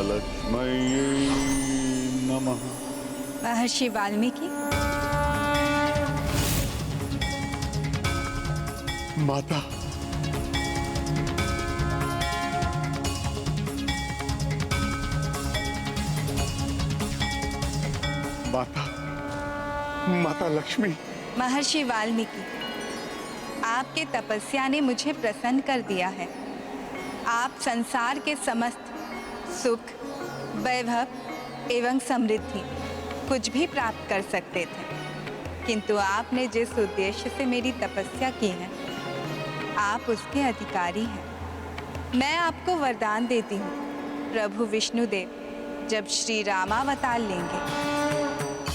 लक्ष्म्यै नमः। महर्षि वाल्मीकि। माता, माता, माता लक्ष्मी। महर्षि वाल्मीकि, आपके तपस्या ने मुझे प्रसन्न कर दिया है। आप संसार के समस्त सुख, वैभव एवं समृद्धि कुछ भी प्राप्त कर सकते थे, किंतु आपने जिस उद्देश्य से मेरी तपस्या की है, आप उसके अधिकारी हैं। मैं आपको वरदान देती हूँ, प्रभु विष्णुदेव जब श्री रामावतार लेंगे,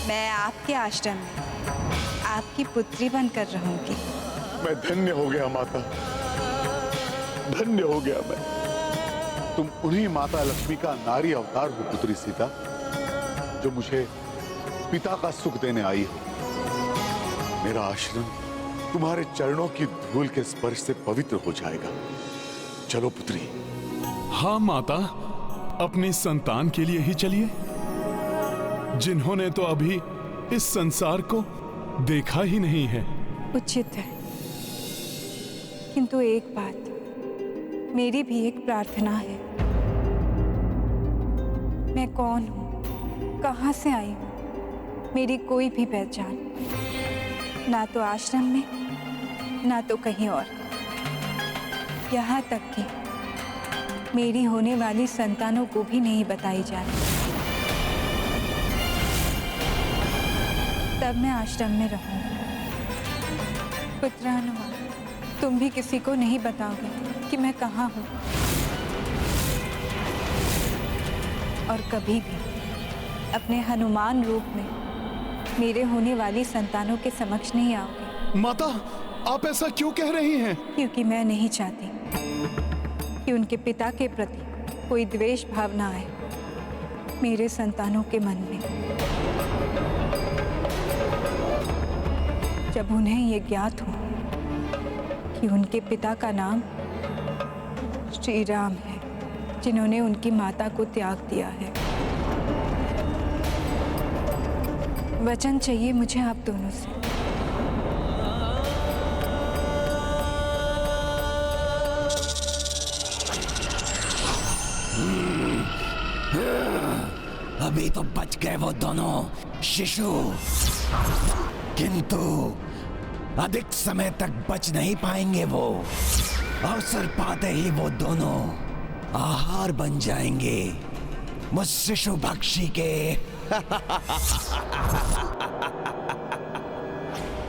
मैं आपके आश्रम में आपकी पुत्री बनकर रहूंगी। मैं धन्य हो गया माता, धन्य हो गया मैं। तुम उन्हीं माता लक्ष्मी का नारी अवतार हो पुत्री सीता, जो मुझे पिता का सुख देने आई हो। मेरा आश्रम तुम्हारे चरणों की धूल के स्पर्श से पवित्र हो जाएगा। चलो पुत्री। हाँ माता, अपनी संतान के लिए ही चलिए, जिन्होंने तो अभी इस संसार को देखा ही नहीं है। उचित है, किंतु एक बात, मेरी भी एक प्रार्थना है। मैं कौन हूँ, कहाँ से आई हूँ, मेरी कोई भी पहचान ना तो आश्रम में, ना तो कहीं और। यहाँ तक कि मेरी होने वाली संतानों को भी नहीं बताई जाती। तब मैं आश्रम में रहूंगी। पुत्र हनुमान, तुम भी किसी को नहीं बताओगे कि मैं कहाँ हूँ, और कभी भी अपने हनुमान रूप में मेरे होने वाली संतानों के समक्ष नहीं आओगे। माता, आप ऐसा क्यों कह रही हैं? क्योंकि मैं नहीं चाहती कि उनके पिता के प्रति कोई द्वेष भावना आए मेरे संतानों के मन में। जब उन्हें ये ज्ञात हो कि उनके पिता का नाम श्री राम है, जिन्होंने उनकी माता को त्याग दिया है। वचन चाहिए मुझे आप दोनों से। अभी तो बच गए वो दोनों शिशु, किंतु अधिक समय तक बच नहीं पाएंगे। वो अवसर पाते ही वो दोनों आहार बन जाएंगे मुझ शिशु भक्षी के।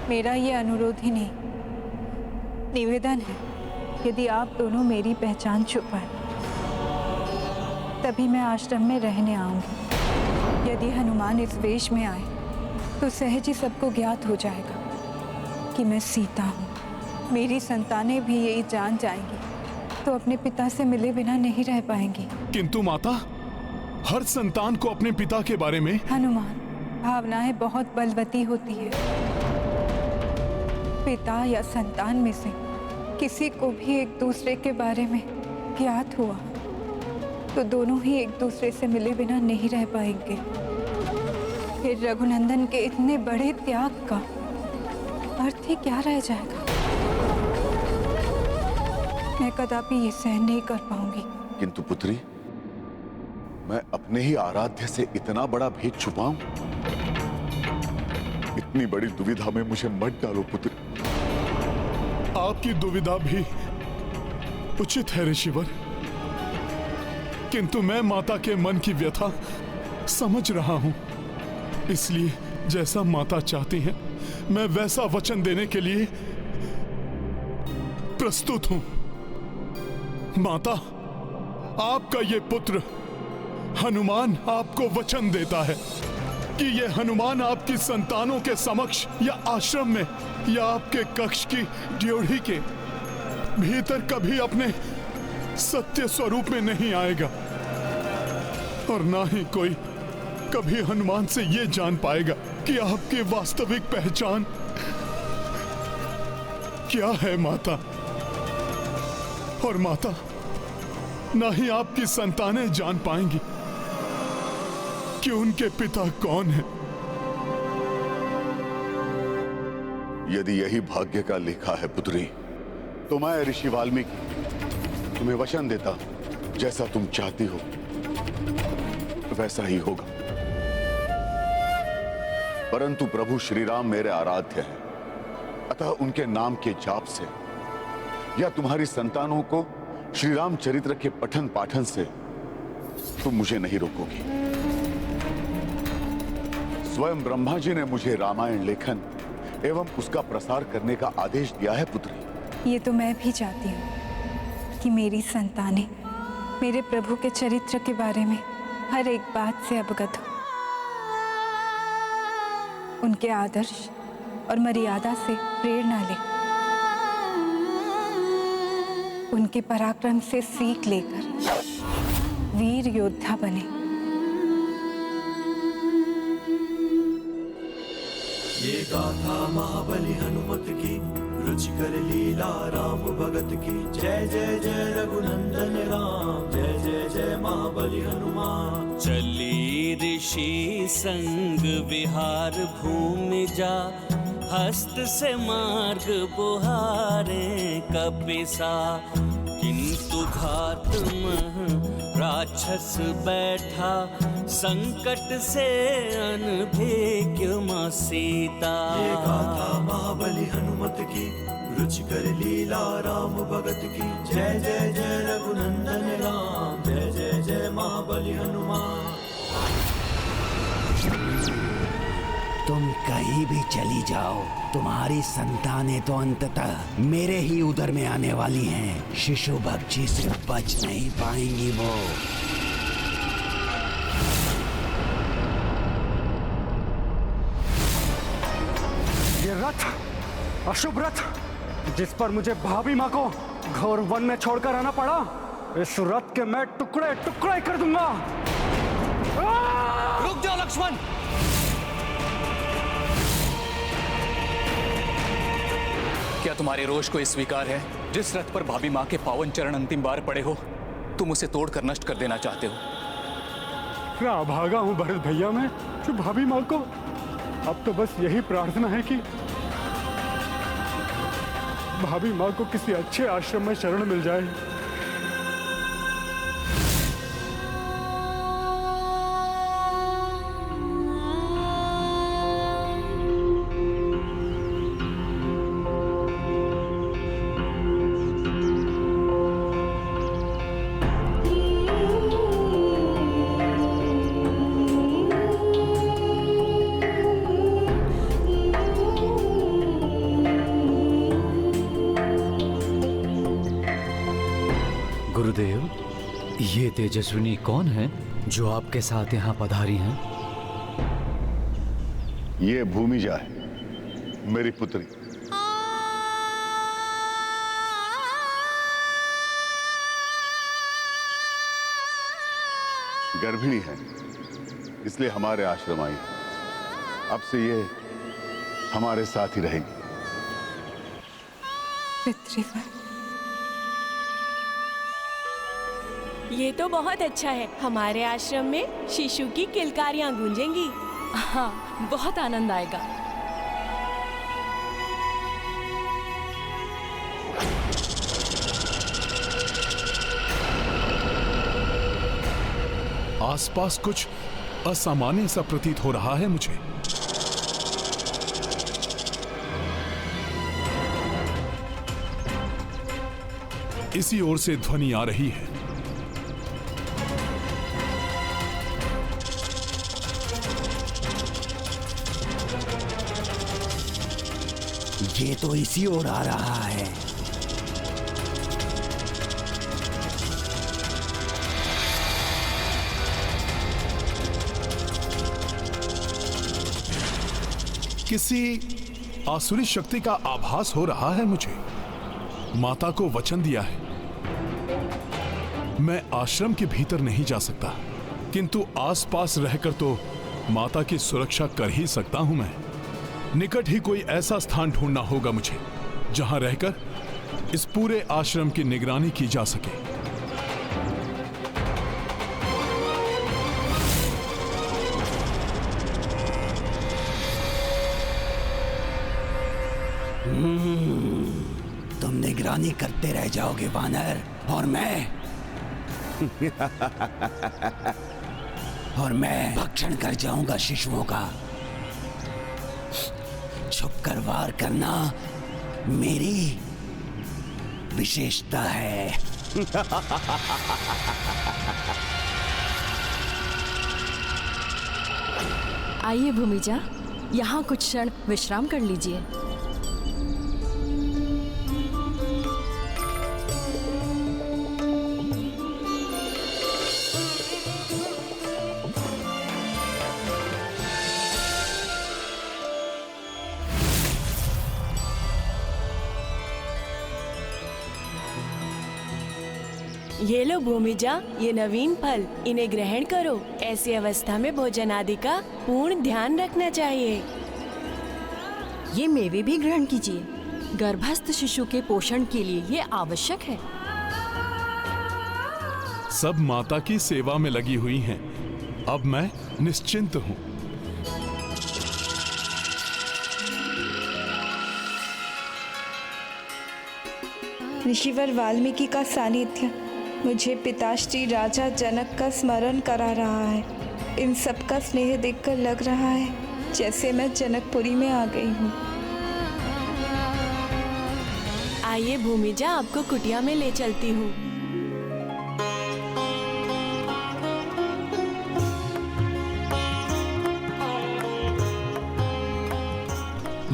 मेरा ये अनुरोध ही नहीं, निवेदन है। यदि आप दोनों मेरी पहचान छुपाएं, तभी मैं आश्रम में रहने आऊंगी। यदि हनुमान इस वेश में आए तो सहज ही सबको ज्ञात हो जाएगा कि मैं सीता हूँ। मेरी संतानें भी यही जान जाएंगी तो अपने पिता से मिले बिना नहीं रह पाएंगी। किंतु माता, हर संतान को अपने पिता के बारे में। हनुमान, भावनाएं बहुत बलवती होती है। पिता या संतान में से किसी को भी एक दूसरे के बारे में ज्ञात हुआ तो दोनों ही एक दूसरे से मिले बिना नहीं रह पाएंगे। फिर रघुनंदन के इतने बड़े त्याग का अर्थ ही क्या रह जाएगा। मैं कदापि ये सहन नहीं कर पाऊंगी। किंतु पुत्री, मैं अपने ही आराध्य से इतना बड़ा भेद छुपाऊं? इतनी बड़ी दुविधा में मुझे मत डालो पुत्री। आपकी दुविधा भी उचित है ऋषिवर, किंतु मैं माता के मन की व्यथा समझ रहा हूं। इसलिए जैसा माता चाहती हैं, मैं वैसा वचन देने के लिए प्रस्तुत हूं। माता, आपका ये पुत्र हनुमान आपको वचन देता है कि ये हनुमान आपकी संतानों के समक्ष या आश्रम में या आपके कक्ष की ड्योढ़ी के भीतर कभी अपने सत्य स्वरूप में नहीं आएगा, और ना ही कोई कभी हनुमान से ये जान पाएगा कि आपकी वास्तविक पहचान क्या है माता। और माता, ना ही आपकी संतानें जान पाएंगी कि उनके पिता कौन है। यदि यही भाग्य का लिखा है पुत्री, तो मैं ऋषि वाल्मीकि तुम्हें वचन देता, जैसा तुम चाहती हो वैसा ही होगा। परंतु प्रभु श्री राम मेरे आराध्य हैं, अतः उनके नाम के जाप से या तुम्हारी संतानों को श्री राम चरित्र के पठन पाठन से तुम मुझे नहीं रोकोगी। स्वयं ब्रह्मा जी ने मुझे रामायण लेखन एवं उसका प्रसार करने का आदेश दिया है पुत्री। ये तो मैं भी चाहती हूँ कि मेरी संतानें मेरे प्रभु के चरित्र के बारे में हर एक बात से अवगत हो, उनके आदर्श और मर्यादा से प्रेरणा ले, उनके पराक्रम से सीख लेकर वीर योद्धा बने। ये गाथा महाबली हनुमत की, रुचिकर लीला राम भगत की। जय जय जय रघुनंदन राम, जय जय जय महाबली हनुमान। चली ऋषि संग विहार भूमि जा, हस्त से मार्ग बुहारे कपिसा। किंतु घात मह राक्षस बैठा, संकट से अनभिज्ञ मां सीता। ये गाथा महाबली हनुमत की, रुचिकर लीला राम भगत की। जय जय जय रघुनंदन राम, जय जय जय महाबली हनुमान। तुम कहीं भी चली जाओ, तुम्हारी संतानें तो अंततः मेरे ही उदर में आने वाली हैं। शिशु भक्षी से बच नहीं पाएंगी वो। ये रथ, अशुभ रथ, जिस पर मुझे भाभी माँ को घोर वन में छोड़कर आना पड़ा, इस रथ के मैं टुकड़े टुकड़े कर दूंगा। रुक जाओ लक्ष्मण। क्या तुम्हारे रोष को स्वीकार है? जिस रथ पर भाभी माँ के पावन चरण अंतिम बार पड़े हो, तुम उसे तोड़कर नष्ट कर देना चाहते हो। क्या अभागा हूँ भरत भैया मैं, जो भाभी माँ को। अब तो बस यही प्रार्थना है कि भाभी माँ को किसी अच्छे आश्रम में शरण मिल जाए। गुरुदेव, ये तेजस्विनी कौन है जो आपके साथ यहाँ पधारी हैं? ये भूमिजा है, मेरी पुत्री। गर्भिणी है, इसलिए हमारे आश्रम आई है। अब से ये हमारे साथ ही रहेगी। पितृवर, ये तो बहुत अच्छा है। हमारे आश्रम में शिशु की किलकारियां गूंजेंगी। हाँ, बहुत आनंद आएगा। आसपास कुछ असामान्य सा प्रतीत हो रहा है मुझे। इसी ओर से ध्वनि आ रही है। ये तो इसी ओर आ रहा है। किसी आसुरी शक्ति का आभास हो रहा है मुझे। माता को वचन दिया है, मैं आश्रम के भीतर नहीं जा सकता, किंतु आसपास रहकर तो माता की सुरक्षा कर ही सकता हूं मैं। निकट ही कोई ऐसा स्थान ढूंढना होगा मुझे जहां रहकर इस पूरे आश्रम की निगरानी की जा सके। तुम निगरानी करते रह जाओगे वानर, और मैं भक्षण कर जाऊंगा शिशुओं का। छुपकर वार करना मेरी विशेषता है। आइए भूमिजा, यहाँ कुछ क्षण विश्राम कर लीजिए। ये लो भूमिजा, ये नवीन फल, इन्हें ग्रहण करो। ऐसी अवस्था में भोजन आदि का पूर्ण ध्यान रखना चाहिए। ये मेवे भी ग्रहण कीजिए। गर्भस्थ शिशु के पोषण के लिए ये आवश्यक है। सब माता की सेवा में लगी हुई हैं। अब मैं निश्चिंत हूँ। ऋषिवर वाल्मीकि का सानिध्य मुझे पिताश्री राजा जनक का स्मरण करा रहा है। इन सब का स्नेह देखकर लग रहा है जैसे मैं जनकपुरी में आ गई हूँ। आइए भूमिजा, आपको कुटिया में ले चलती हूँ।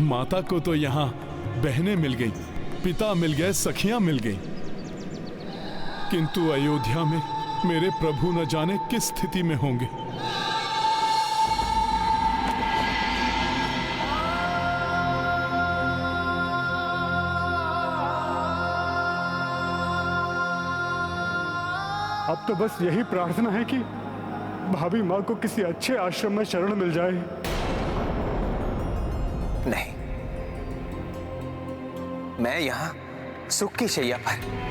माता को तो यहाँ बहनें मिल गई, पिता मिल गए, सखियां मिल गई, किंतु अयोध्या में मेरे प्रभु न जाने किस स्थिति में होंगे। अब तो बस यही प्रार्थना है कि भाभी माँ को किसी अच्छे आश्रम में शरण मिल जाए। नहीं, मैं यहाँ सुख की शैया पर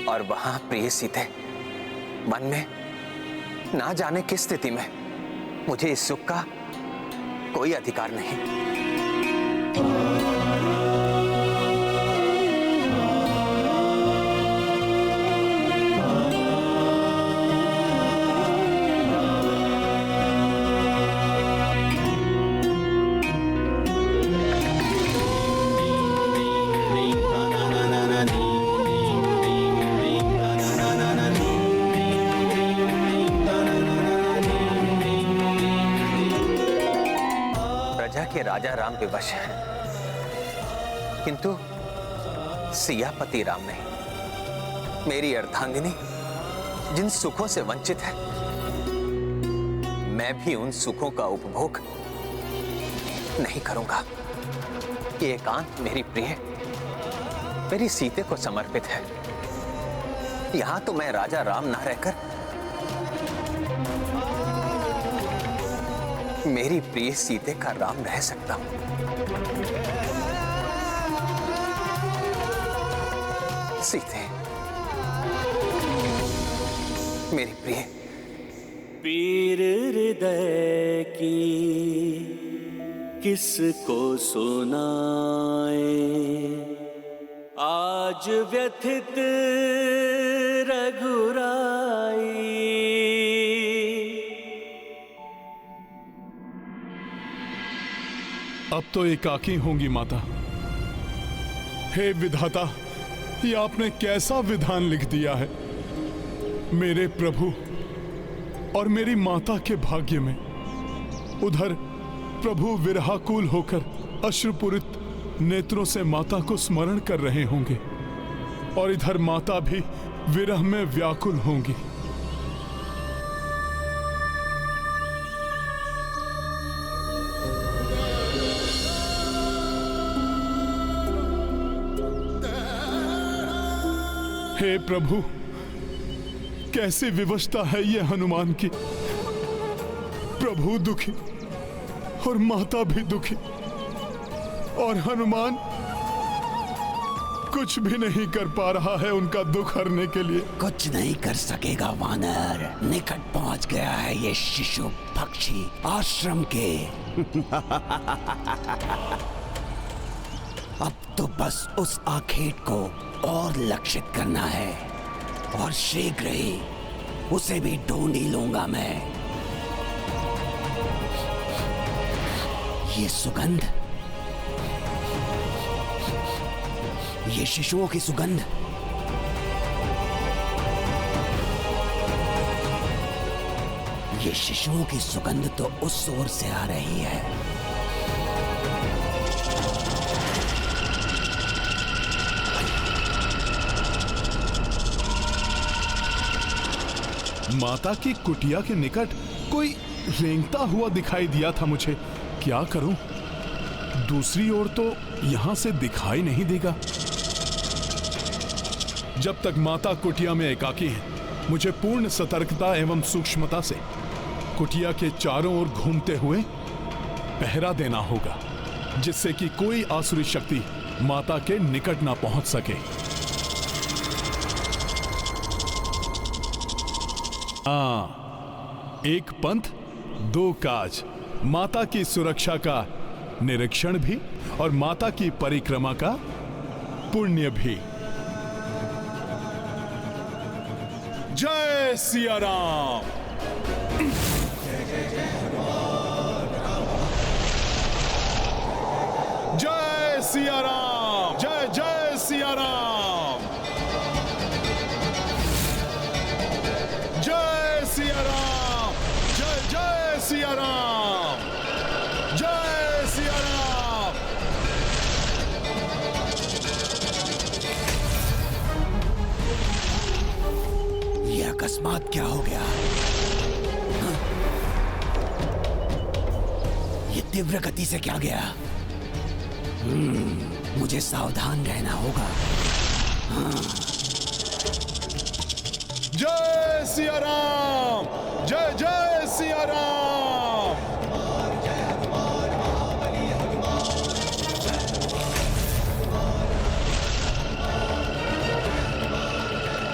और वहां प्रिय सीते मन में ना जाने किस स्थिति में, मुझे इस सुख का कोई अधिकार नहीं। के राजा राम विवश हैं, किंतु सियापति राम नहीं। मेरी अर्धांगिनी जिन सुखों से वंचित है, मैं भी उन सुखों का उपभोग नहीं करूंगा। ये एकांत मेरी प्रिय, मेरी सीते को समर्पित है। यहां तो मैं राजा राम ना रहकर मेरी प्रिय सीते का राम रह सकता हूं। सीते, मेरी प्रिय। पीर हृदय की किसको सुनाए, आज व्यथित रघुराई। अब तो एकाकी होंगी माता। हे विधाता, ये आपने कैसा विधान लिख दिया है। मेरे प्रभु और मेरी माता के भाग्य में उधर प्रभु विरहाकुल होकर अश्रुपूरित नेत्रों से माता को स्मरण कर रहे होंगे, और इधर माता भी विरह में व्याकुल होंगी। हे प्रभु, कैसी विवशता है ये हनुमान की। प्रभु दुखी और माता भी दुखी, और हनुमान कुछ भी नहीं कर पा रहा है उनका दुख हरने के लिए। कुछ नहीं कर सकेगा वानर। निकट पहुंच गया है ये शिशु पक्षी आश्रम के। अब तो बस उस आखेट को और लक्षित करना है और शीघ्र ही उसे भी ढूंढ ही लूंगा मैं। ये सुगंध, ये शिशुओं की सुगंध, ये शिशुओं की सुगंध तो उस ओर से आ रही है। माता की कुटिया के निकट कोई रेंगता हुआ दिखाई दिया था मुझे। क्या करूं? दूसरी ओर तो यहां से दिखाई नहीं देगा। जब तक माता कुटिया में एकाकी है, मुझे पूर्ण सतर्कता एवं सूक्ष्मता से कुटिया के चारों ओर घूमते हुए पहरा देना होगा, जिससे कि कोई आसुरी शक्ति माता के निकट ना पहुंच सके। एक पंथ दो काज, माता की सुरक्षा का निरीक्षण भी और माता की परिक्रमा का पुण्य भी। जय सिया राम। जय सिया राम। जय जय सिया राम। जय सिया राम। जय जय सिया राम। जय सिया राम। ये अकस्मात क्या हो गया? हाँ? ये तीव्र गति से क्या गया? मुझे सावधान रहना होगा। हाँ। जय सिया राम। जय जय सिया राम।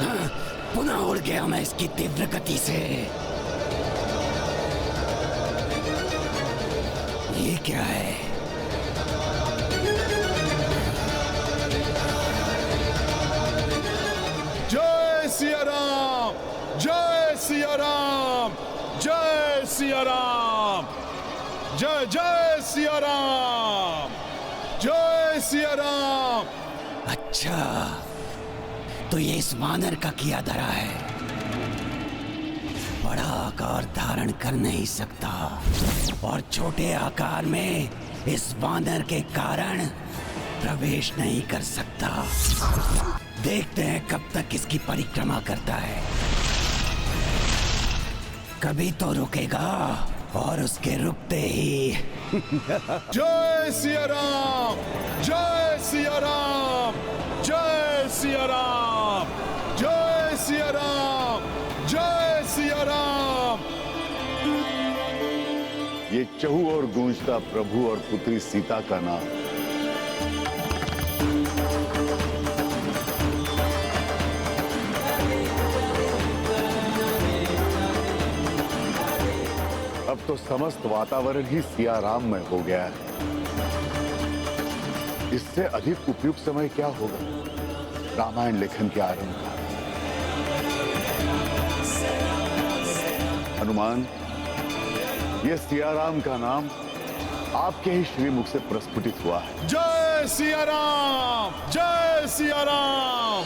हाँ, पुनः उड़ गया मैं इसकी तीव्र गति से। ये क्या है? जय सिया राम। जय सिया राम। जय सिया राम। जय जय सिया राम। जय सिया राम। अच्छा, तो ये इस वानर का किया धरा है। बड़ा आकार धारण कर नहीं सकता और छोटे आकार में इस वानर के कारण प्रवेश नहीं कर सकता। देखते हैं कब तक इसकी परिक्रमा करता है। कभी तो रुकेगा और उसके रुकते ही जय सिया राम। जय सिया राम। जय सिया राम। जय सिया राम। जय सिया राम। ये चहु और गूंजता प्रभु और पुत्री सीता का नाम। अब तो समस्त वातावरण ही सिया राम में हो गया है। इससे अधिक उपयुक्त समय क्या होगा रामायण लेखन के आरंभ का? हनुमान, यह सिया राम का नाम आपके ही श्रीमुख से प्रस्फुटित हुआ है। जय सिया राम। जय सिया राम।